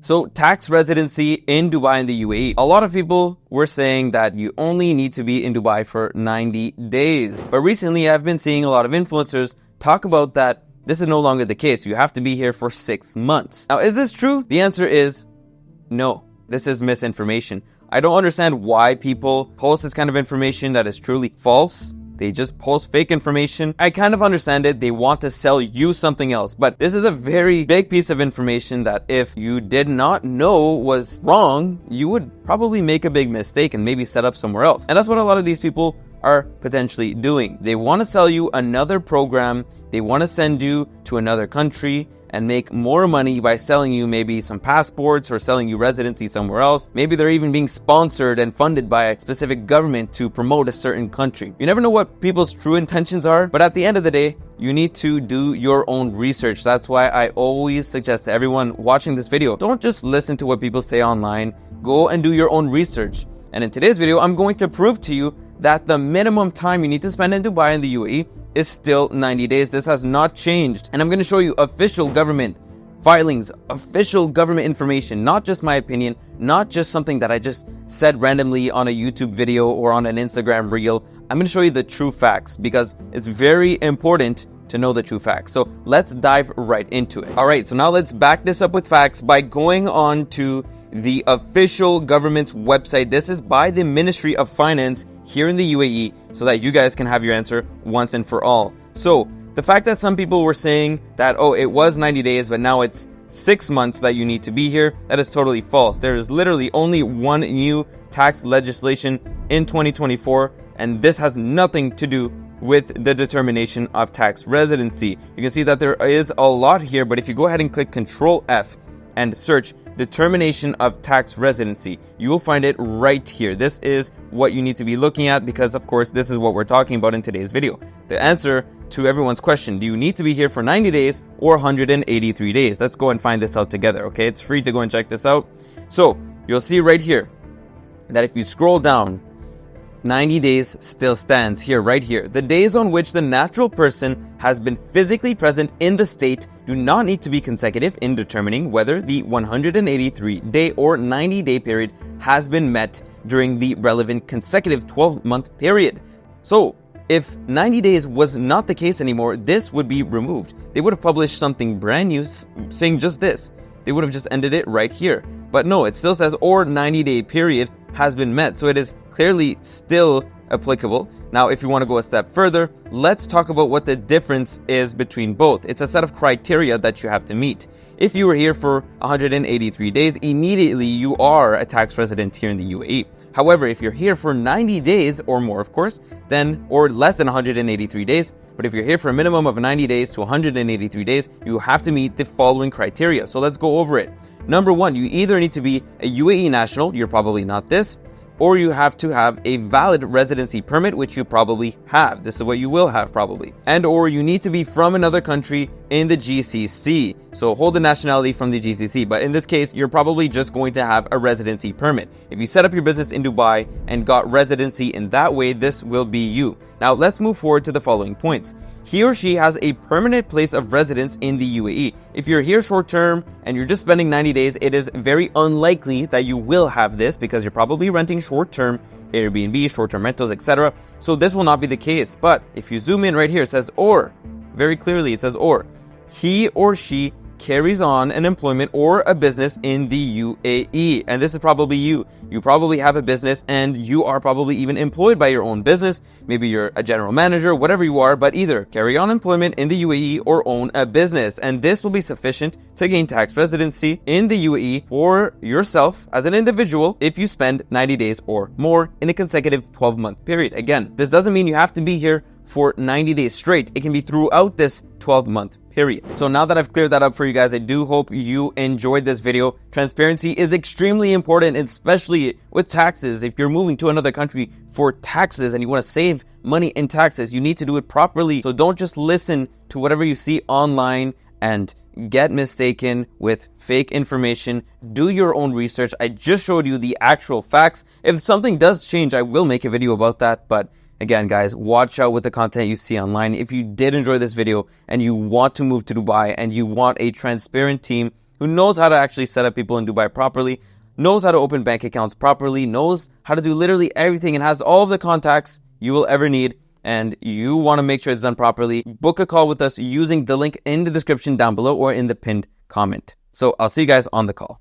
So tax residency in Dubai and the UAE. A lot of people were saying that you only need to be in Dubai for 90 days. But recently I've been seeing a lot of influencers talk about that this is no longer the case. You have to be here for 6 months. Now, is this true? The answer is no. This is misinformation. I don't understand why people post this kind of information that is truly false. They just post fake information. I kind of understand it. They want to sell you something else. But this is a very big piece of information that if you did not know was wrong, you would probably make a big mistake and maybe set up somewhere else. And that's what a lot of these people are potentially doing. They want to sell you another program. They want to send you to another country and make more money by selling you maybe some passports or selling you residency somewhere else. Maybe they're even being sponsored and funded by a specific government to promote a certain country. You never know what people's true intentions are, but at the end of the day, you need to do your own research. That's why I always suggest to everyone watching this video, don't just listen to what people say online. Go and do your own research. And in today's video, I'm going to prove to you that the minimum time you need to spend in Dubai and the UAE is still 90 days. This has not changed. And I'm going to show you official government filings, official government information, not just my opinion, not just something that I just said randomly on a YouTube video or on an Instagram reel. I'm going to show you the true facts because it's very important to know the true facts. So let's dive right into it. All right, so now let's back this up with facts by going on to the official government's website. This is by the Ministry of Finance here in the UAE so that you guys can have your answer once and for all. So the fact that some people were saying that, oh, it was 90 days, but now it's 6 months that you need to be here, that is totally false. There is literally only one new tax legislation in 2024, and this has nothing to do with the determination of tax residency. You can see that there is a lot here, but if you go ahead and click Control F and search determination of tax residency, you will find it right here. This is what you need to be looking at because, of course, this is what we're talking about in today's video. The answer to everyone's question, do you need to be here for 90 days or 183 days? Let's go and find this out together, okay? It's free to go and check this out. So you'll see right here that if you scroll down, 90 days still stands here, right here. The days on which the natural person has been physically present in the state do not need to be consecutive in determining whether the 183-day or 90-day period has been met during the relevant consecutive 12-month period. So, if 90 days was not the case anymore, this would be removed. They would have published something brand new saying just this. They would have just ended it right here. But no, it still says or 90-day period has been met. So it is clearly still applicable. Now, if you want to go a step further, let's talk about what the difference is between both. It's a set of criteria that you have to meet. If you were here for 183 days, immediately you are a tax resident here in the UAE. However, if you're here for 90 days or more, of course, then, or less than 183 days, but if you're here for a minimum of 90 days to 183 days, you have to meet the following criteria. So let's go over it. Number one, you either need to be a UAE national, you're probably not this, or you have to have a valid residency permit, which you probably have. This is what you will have probably. And or you need to be from another country in the GCC. So hold the nationality from the GCC. But in this case, you're probably just going to have a residency permit. If you set up your business in Dubai and got residency in that way, this will be you. Now let's move forward to the following points. He or she has a permanent place of residence in the UAE. If you're here short term and you're just spending 90 days, it is very unlikely that you will have this because you're probably renting short term, Airbnb, short term rentals, etc. So this will not be the case. But if you zoom in right here, it says or. Very clearly it says or. He or she carries on an employment or a business in the UAE. And this is probably you. You probably have a business and you are probably even employed by your own business. Maybe you're a general manager, whatever you are, but either carry on employment in the UAE or own a business. And this will be sufficient to gain tax residency in the UAE for yourself as an individual if you spend 90 days or more in a consecutive 12-month period. Again, this doesn't mean you have to be here for 90 days straight. It can be throughout this 12-month period. So now that I've cleared that up for you guys, I do hope you enjoyed this video. Transparency is extremely important, especially with taxes. If you're moving to another country for taxes and you want to save money in taxes, you need to do it properly. So don't just listen to whatever you see online and get mistaken with fake information. Do your own research. I just showed you the actual facts. If something does change, I will make a video about that. But again, guys, watch out with the content you see online. If you did enjoy this video and you want to move to Dubai and you want a transparent team who knows how to actually set up people in Dubai properly, knows how to open bank accounts properly, knows how to do literally everything, and has all of the contacts you will ever need, and you want to make sure it's done properly. Book a call with us using the link in the description down below or in the pinned comment. So I'll see you guys on the call.